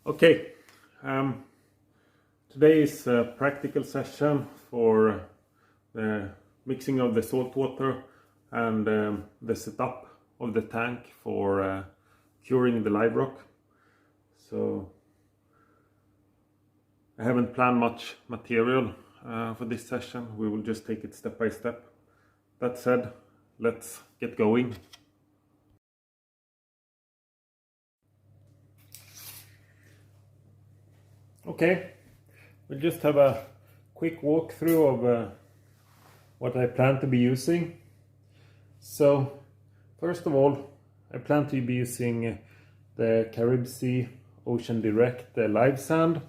Okay, today is a practical session for the mixing of the salt water and the setup of the tank for curing the live rock. So I haven't planned much material for this session. We will just take it step by step. That said, let's get going. Okay, we'll just have a quick walkthrough of what I plan to be using. So, first of all, I plan to be using the Caribbean Sea Ocean Direct live sand.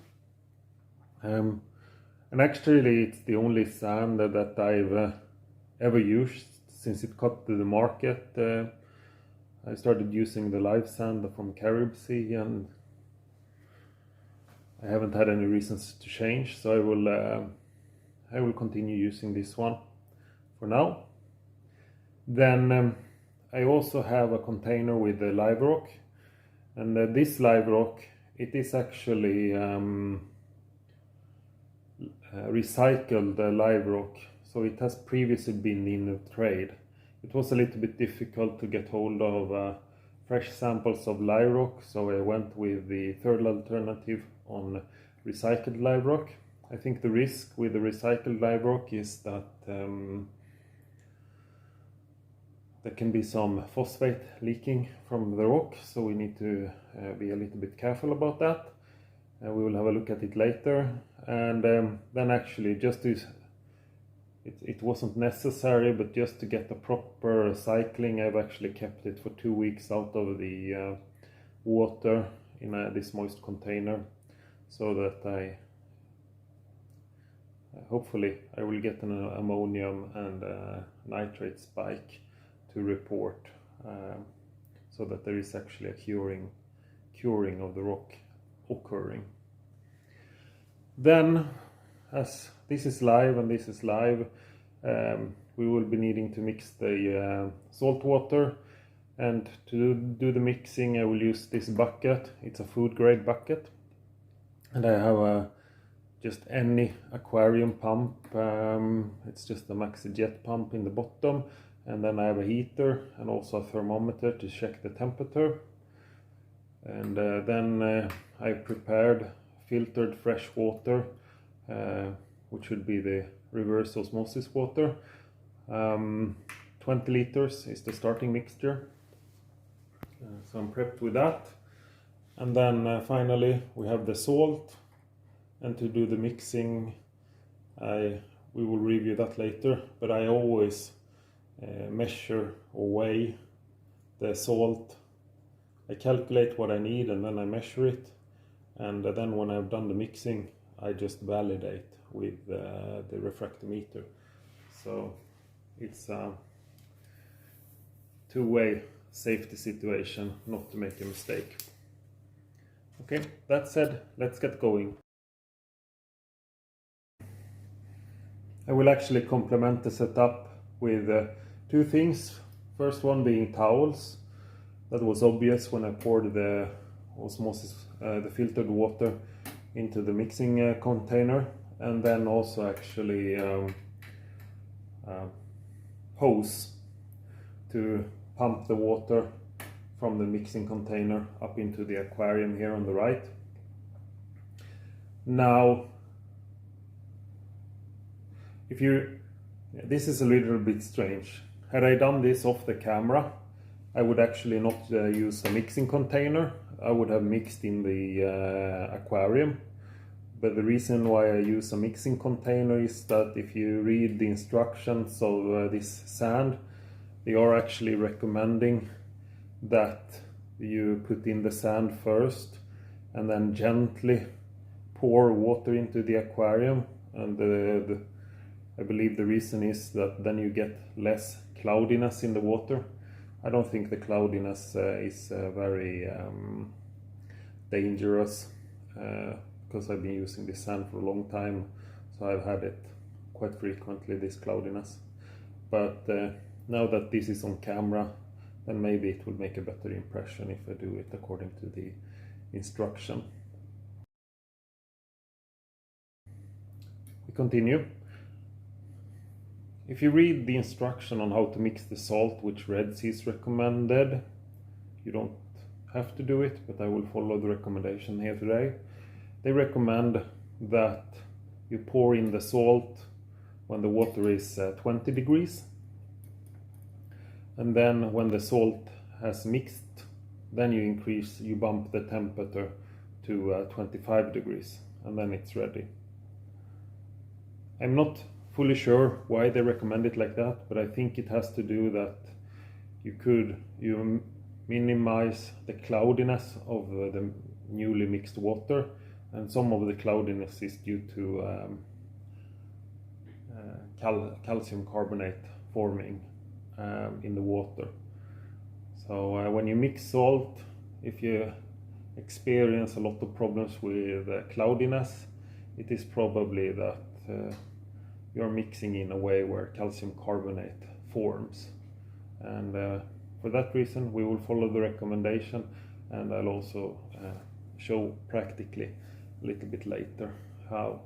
And actually it's the only sand that I've ever used since it got to the market. I started using the live sand from Caribbean Sea and I haven't had any reasons to change, so I will continue using this one for now. Then I also have a container with the live rock, and this live rock, it is actually recycled live rock, so it has previously been in the trade. It was a little bit difficult to get hold of fresh samples of live rock, so I went with the third alternative on recycled live rock. I think the risk with the recycled live rock is that there can be some phosphate leaking from the rock, so we need to be a little bit careful about that. We will have a look at it later. And then actually just to it wasn't necessary, but just to get the proper cycling, I've actually kept it for 2 weeks out of the water in this moist container, so that hopefully I will get an ammonium and nitrate spike to report, so that there is actually a curing of the rock occurring. Then, as this is live and this is live, we will be needing to mix the salt water, and to do the mixing I will use this bucket. It's a food grade bucket, and I have just any aquarium pump. It's just a Maxi Jet pump in the bottom, and then I have a heater and also a thermometer to check the temperature. And then I prepared filtered fresh water, which would be the reverse osmosis water. 20 liters is the starting mixture, so I'm prepped with that. And then finally we have the salt, and to do the mixing we will review that later, but I always measure or weigh the salt. I calculate what I need and then I measure it, and then when I've done the mixing I just validate with the refractometer. So it's a two-way safety situation, not to make a mistake. Okay, that said, let's get going. I will actually complement the setup with two things. First one being towels. That was obvious when I poured the osmosis, the filtered water into the mixing container, and then also actually hose to pump the water from the mixing container up into the aquarium here on the right. Now, this is a little bit strange. Had I done this off the camera, I would actually not use a mixing container. I would have mixed in the aquarium. But the reason why I use a mixing container is that if you read the instructions of this sand, they are actually recommending that you put in the sand first and then gently pour water into the aquarium. And I believe the reason is that then you get less cloudiness in the water. I don't think the cloudiness is very dangerous, because I've been using this sand for a long time, so I've had it quite frequently, this cloudiness. But now that this is on camera, then maybe it will make a better impression if I do it according to the instruction. continue. If you read the instruction on how to mix the salt, which Red Sea is recommended, you don't have to do it, but I will follow the recommendation here today. They recommend that you pour in the salt when the water is 20 degrees. And then when the salt has mixed, then you bump the temperature to 25 degrees, and then it's ready. I'm not fully sure why they recommend it like that, but I think it has to do that you minimize the cloudiness of the newly mixed water, and some of the cloudiness is due to calcium carbonate forming in the water. So when you mix salt, if you experience a lot of problems with cloudiness, it is probably that you're mixing in a way where calcium carbonate forms. And for that reason, we will follow the recommendation, and I'll also show practically a little bit later how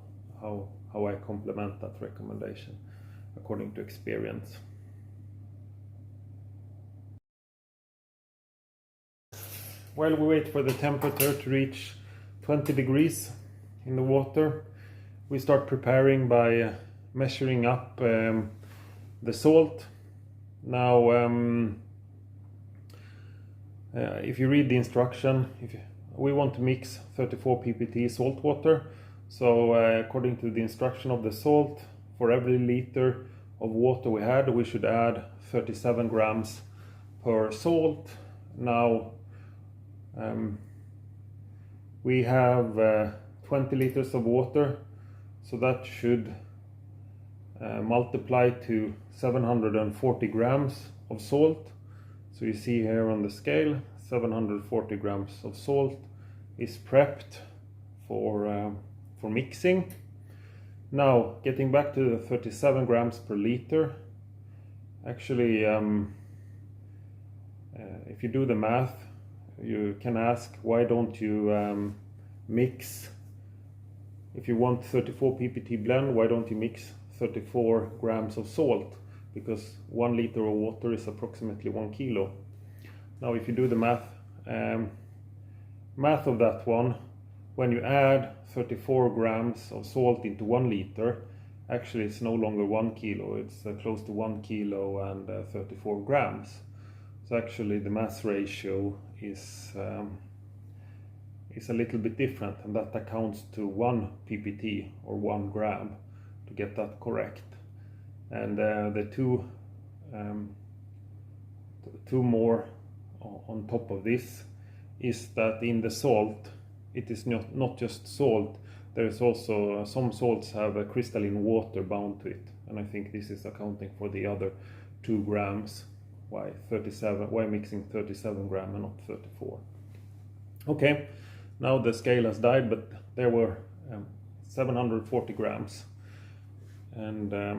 I complement that recommendation according to experience. While we wait for the temperature to reach 20 degrees in the water, we start preparing by measuring up the salt. Now, if you read the instruction, we want to mix 34 ppt salt water. So according to the instruction of the salt, for every liter of water we should add 37 grams per salt. Now, we have 20 liters of water, so that should multiply to 740 grams of salt. So you see here on the scale, 740 grams of salt is prepped for mixing. Now, getting back to the 37 grams per liter, actually, if you do the math, you can ask, why don't you mix, if you want 34 ppt blend, why don't you mix 34 grams of salt? Because 1 liter of water is approximately 1 kilo. Now if you do the math of that one, when you add 34 grams of salt into 1 liter, actually it's no longer 1 kilo, it's close to 1 kilo and 34 grams. So actually the mass ratio is a little bit different, and that accounts to 1 ppt or 1 gram to get that correct. And the two more on top of this is that in the salt, it is not just salt, there is also some salts have a crystalline water bound to it, and I think this is accounting for the other 2 grams. Why mixing 37 gram and not 34? Okay, now the scale has died, but there were 740 grams, and I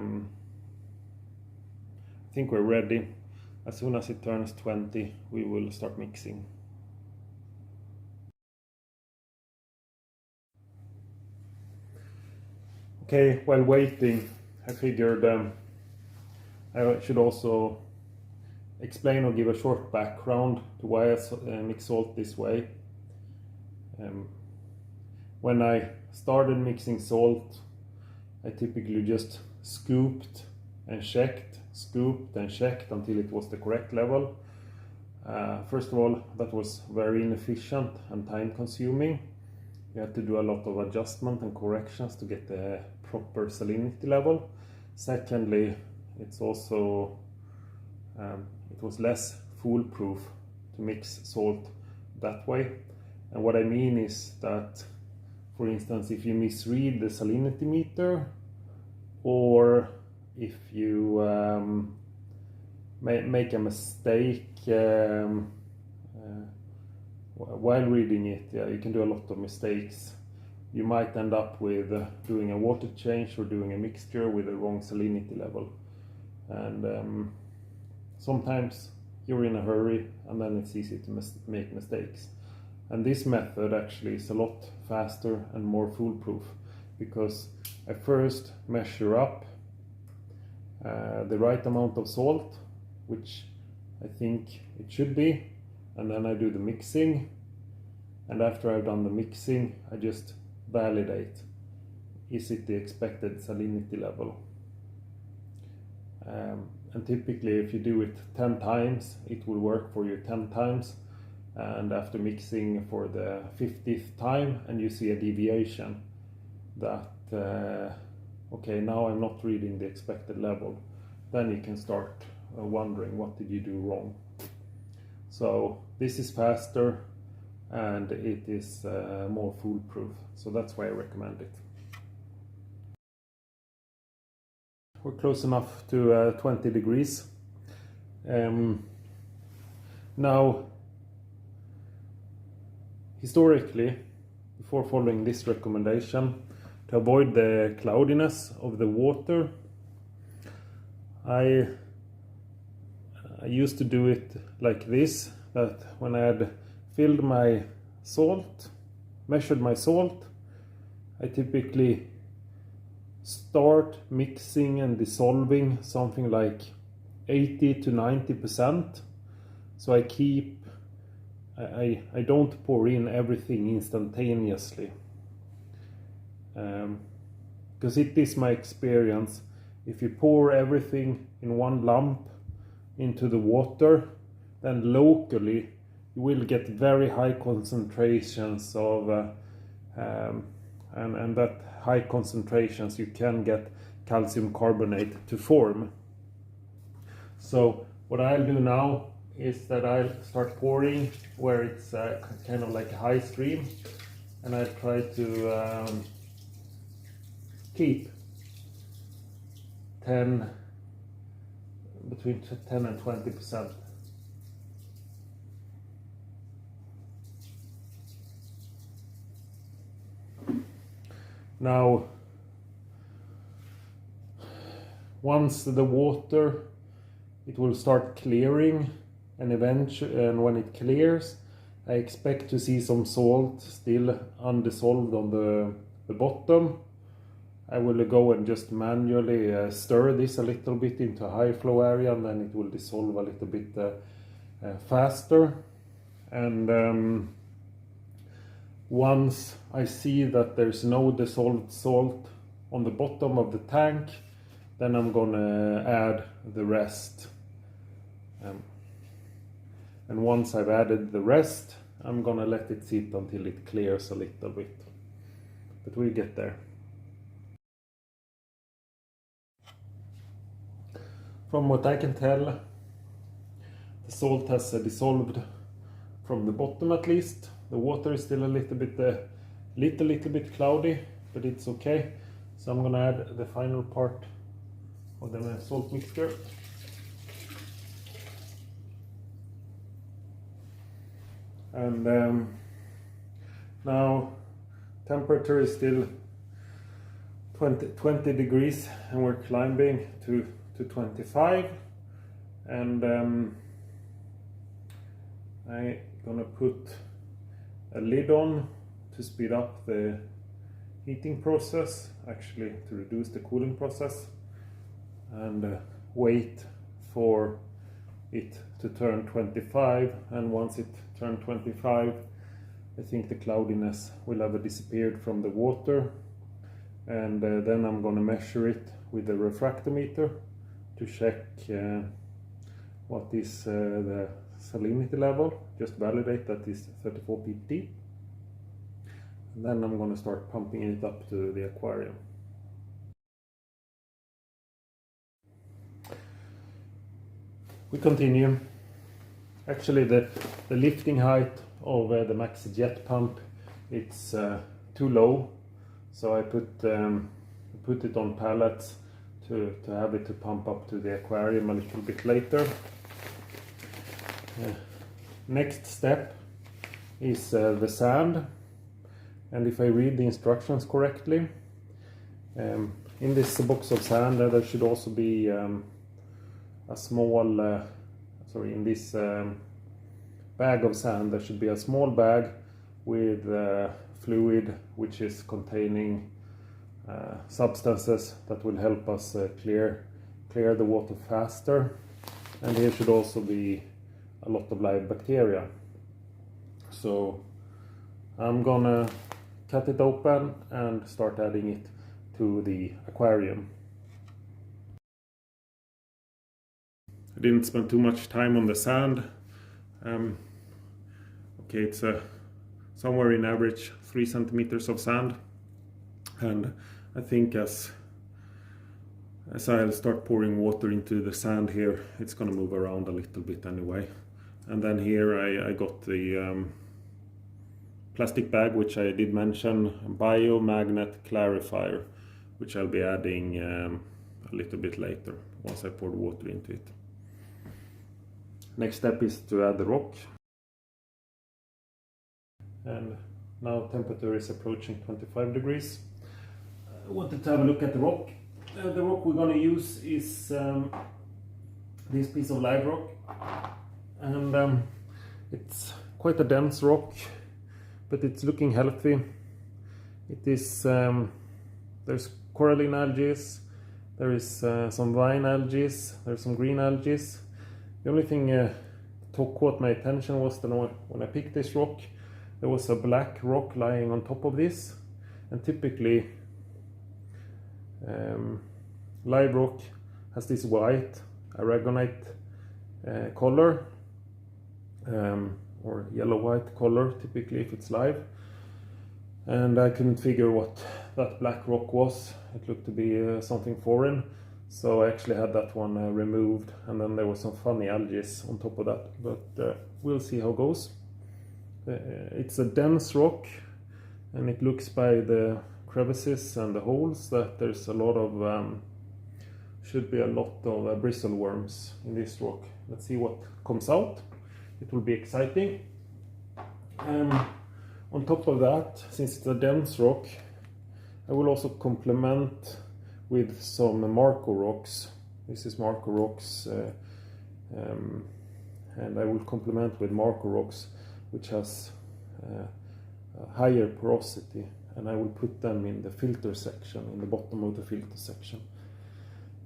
think we're ready. As soon as it turns 20, we will start mixing. Okay, while waiting, I figured I should also explain or give a short background to why I mix salt this way. When I started mixing salt, I typically just scooped and checked until it was the correct level. First of all, that was very inefficient and time consuming. You had to do a lot of adjustment and corrections to get the proper salinity level. Secondly, it's also it was less foolproof to mix salt that way. And what I mean is that, for instance, if you misread the salinity meter, or if you make a mistake while reading it, you can do a lot of mistakes. You might end up with doing a water change or doing a mixture with the wrong salinity level. And sometimes you're in a hurry, and then it's easy to make mistakes. And this method actually is a lot faster and more foolproof, because I first measure up the right amount of salt, which I think it should be, and then I do the mixing, and after I've done the mixing I just validate, is it the expected salinity level. And typically if you do it 10 times it will work for you 10 times, and after mixing for the 50th time and you see a deviation that okay, now I'm not reading the expected level, then you can start wondering what did you do wrong. So this is faster and it is more foolproof, so that's why I recommend it. We're close enough to 20 degrees. Now, historically, before following this recommendation, to avoid the cloudiness of the water, I used to do it like this, that when I had filled my salt, measured my salt, I typically start mixing and dissolving something like 80 to 90%. So I keep, I don't pour in everything instantaneously. Because it is my experience, if you pour everything in one lump into the water, then locally you will get very high concentrations of and that high concentrations you can get calcium carbonate to form. So what I'll do now is that I'll start pouring where it's kind of like a high stream, and I'll try to keep between 10 and 20%. Now, once the water, it will start clearing, and eventually, and when it clears, I expect to see some salt still undissolved on the bottom. I will go and just manually stir this a little bit into a high flow area, and then it will dissolve a little bit faster. And once I see that there's no dissolved salt on the bottom of the tank, then I'm gonna add the rest. And once I've added the rest, I'm gonna let it sit until it clears a little bit. But we'll get there. From what I can tell, the salt has dissolved from the bottom at least. The water is still a little bit cloudy, but it's okay. So I'm gonna add the final part of the salt mixture. And now temperature is still 20 degrees, and we're climbing to 25. And I'm gonna put a lid on to speed up the heating process, actually to reduce the cooling process, and wait for it to turn 25. And once it turns 25, I think the cloudiness will have disappeared from the water, and then I'm going to measure it with the refractometer to check what is the salinity level, just validate that is 34 pt, and then I'm going to start pumping it up to the aquarium. We continue. Actually the lifting height of the Maxi jet pump, it's too low, so I put it on pallets to have it to pump up to the aquarium a little bit later. Next step is the sand, and if I read the instructions correctly, in this box of sand there should also be a small in this bag of sand there should be a small bag with fluid which is containing substances that will help us clear the water faster. And here should also be a lot of live bacteria. So I'm gonna cut it open and start adding it to the aquarium. I didn't spend too much time on the sand. Okay, it's somewhere in average 3 centimeters of sand, and I think as I'll start pouring water into the sand here, it's gonna move around a little bit anyway. And then here I got the plastic bag, which I did mention, biomagnet clarifier, which I'll be adding a little bit later once I pour the water into it. Next step is to add the rock. And now temperature is approaching 25 degrees. I wanted to have a look at the rock. The rock we're going to use is this piece of live rock, and it's quite a dense rock, but it's looking healthy. It is there's coralline algae, there is some vine algae, there's some green algae. The only thing that caught my attention was that when I picked this rock, there was a black rock lying on top of this, and typically live rock has this white aragonite color, or yellow-white color typically if it's live, and I couldn't figure what that black rock was. It looked to be something foreign, so I actually had that one removed, and then there was some funny algae on top of that, but we'll see how it goes. It's a dense rock, and it looks by the crevices and the holes that there's a lot of should be a lot of bristle worms in this rock. Let's see what comes out. It will be exciting. On top of that, since it's a dense rock, I will also complement with some Marco rocks. This is Marco rocks, and I will complement with Marco rocks, which has a higher porosity, and I will put them in the filter section, in the bottom of the filter section.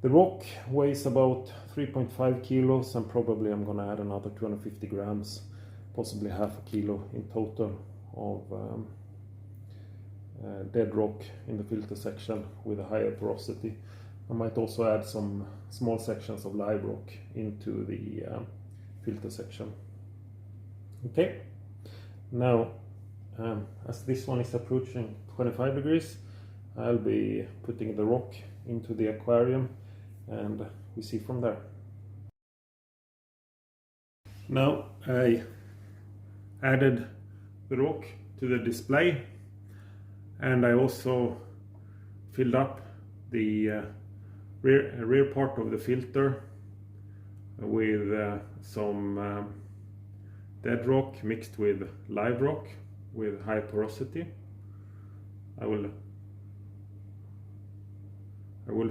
The rock weighs about 3.5 kilos, and probably I'm gonna add another 250 grams, possibly half a kilo in total of dead rock in the filter section with a higher porosity. I might also add some small sections of live rock into the filter section. Okay, now as this one is approaching 25 degrees, I'll be putting the rock into the aquarium, and we see from there. Now I added the rock to the display, and I also filled up the rear part of the filter with some dead rock mixed with live rock with high porosity. I will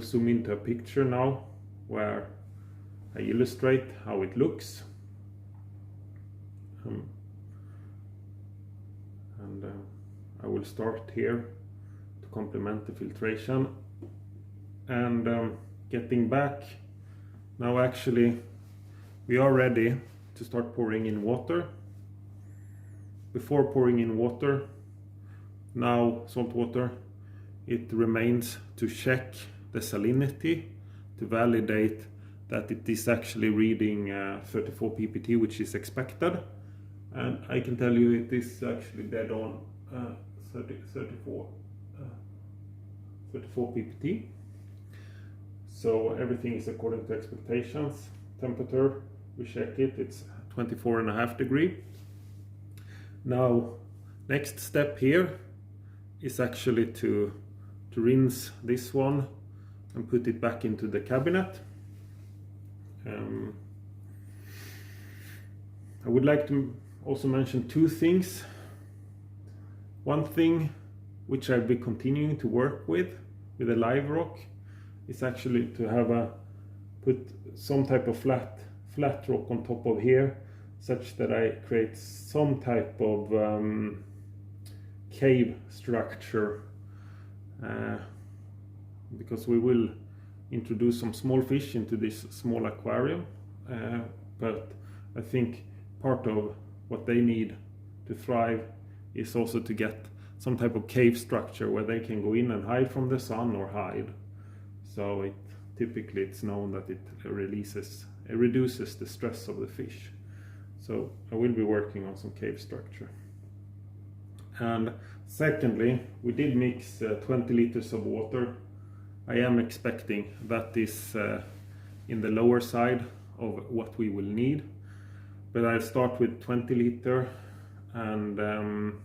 zoom into a picture now where I illustrate how it looks. I will start here to complement the filtration, and getting back, now actually we are ready to start pouring in water. Before pouring in water, now salt water, it remains to check the salinity to validate that it is actually reading 34 ppt, which is expected, and I can tell you it is actually dead on 34 ppt. So everything is according to expectations. Temperature, we check it, it's 24.5 degrees. Now next step here is actually to rinse this one and put it back into the cabinet. I would like to also mention two things. One thing which I'll be continuing to work with the live rock is actually to put some type of flat rock on top of here, such that I create some type of cave structure because we will introduce some small fish into this small aquarium, but I think part of what they need to thrive is also to get some type of cave structure where they can go in and hide from the sun or hide. So typically it's known that it reduces the stress of the fish. So I will be working on some cave structure. And secondly, we did mix 20 liters of water. I am expecting that is in the lower side of what we will need, but I'll start with 20 liter, and then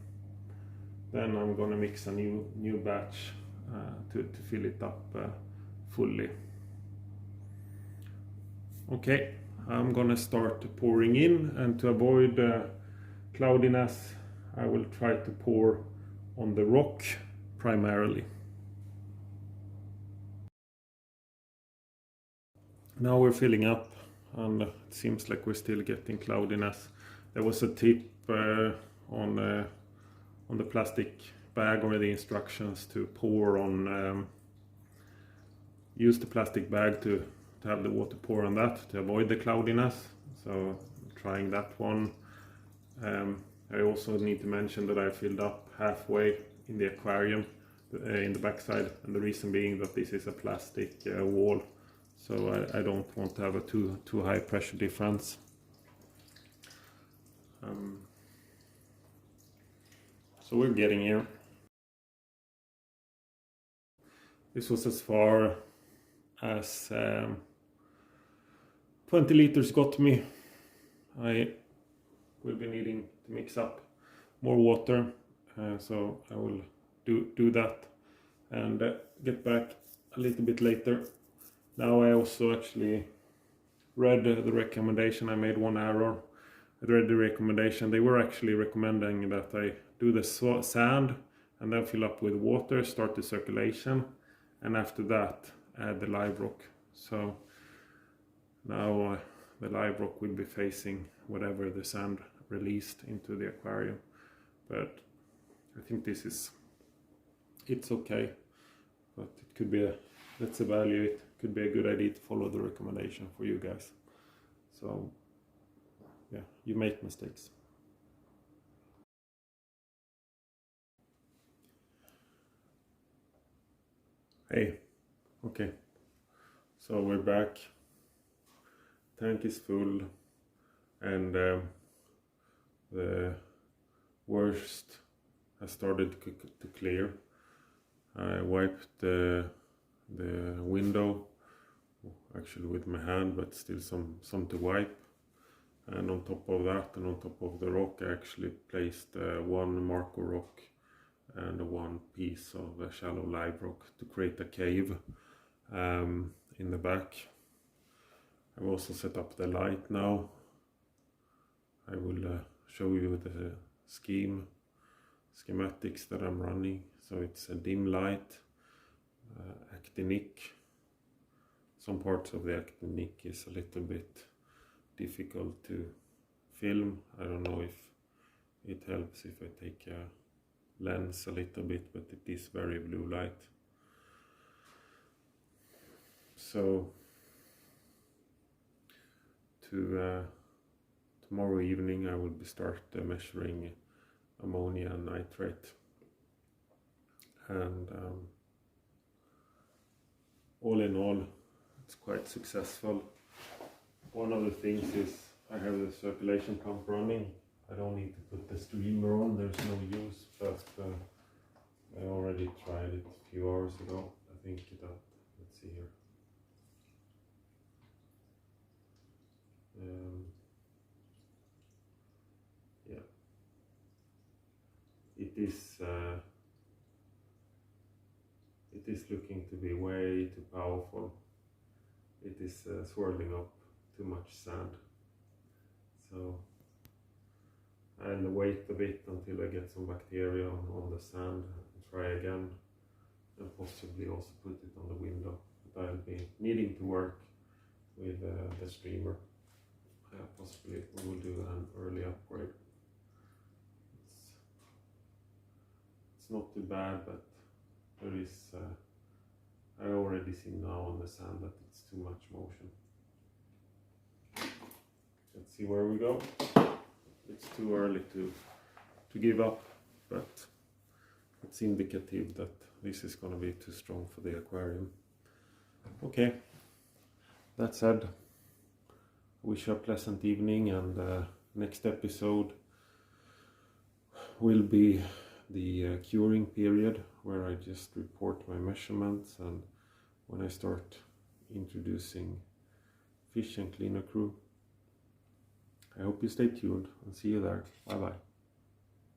I'm gonna mix a new batch to fill it up fully. Okay, I'm gonna start pouring in, and to avoid cloudiness I will try to pour on the rock primarily. Now we're filling up, and it seems like we're still getting cloudiness. There was a tip on the plastic bag or the instructions to pour on, use the plastic bag to have the water pour on that to avoid the cloudiness. So I'm trying that one. I also need to mention that I filled up halfway in the aquarium in the backside, and the reason being that this is a plastic wall, so I don't want to have a too high pressure difference. So we're getting here. This was as far as 20 liters got me. I will be needing to mix up more water, so I will do that and get back a little bit later. Now I also actually read the recommendation. I made one error. I read the recommendation. They were actually recommending that I do the sand and then fill up with water, start the circulation, and after that add the live rock. So now the live rock will be facing whatever the sand released into the aquarium, but I think it's okay, but it could be let's evaluate. It could be a good idea to follow the recommendation for you guys. So yeah, you make mistakes. Hey, okay, so we're back. Tank is full, and the worst has started to clear. I wiped the window, actually with my hand, but still some to wipe. And on top of that, and on top of the rock, I actually placed one Marco rock and one piece of a shallow live rock to create a cave in the back. I've also set up the light now. I will show you the schematics that I'm running. So it's a dim light, actinic. Some parts of the actinic is a little bit difficult to film. I don't know if it helps if I take a lens a little bit, but it is very blue light. So tomorrow evening I will start measuring ammonia and nitrate, and all in all it's quite successful. One of the things is I have the circulation pump running. I don't need to put the streamer on, there's no use, but I already tried it a few hours ago. I think let's see here. Yeah, it is looking to be way too powerful. It is swirling up too much sand. So I'll wait a bit until I get some bacteria on the sand and try again, and possibly also put it on the window. But I'll be needing to work with the streamer. Possibly we will do an early upgrade. It's not too bad, but there is I already see now on the sand that it's too much motion. Let's see where we go. It's too early to give up, but it's indicative that this is going to be too strong for the aquarium. Okay, that said, wish you a pleasant evening, and next episode will be the curing period, where I just report my measurements and when I start introducing fish and cleaner crew. I hope you stay tuned and see you there. Bye bye.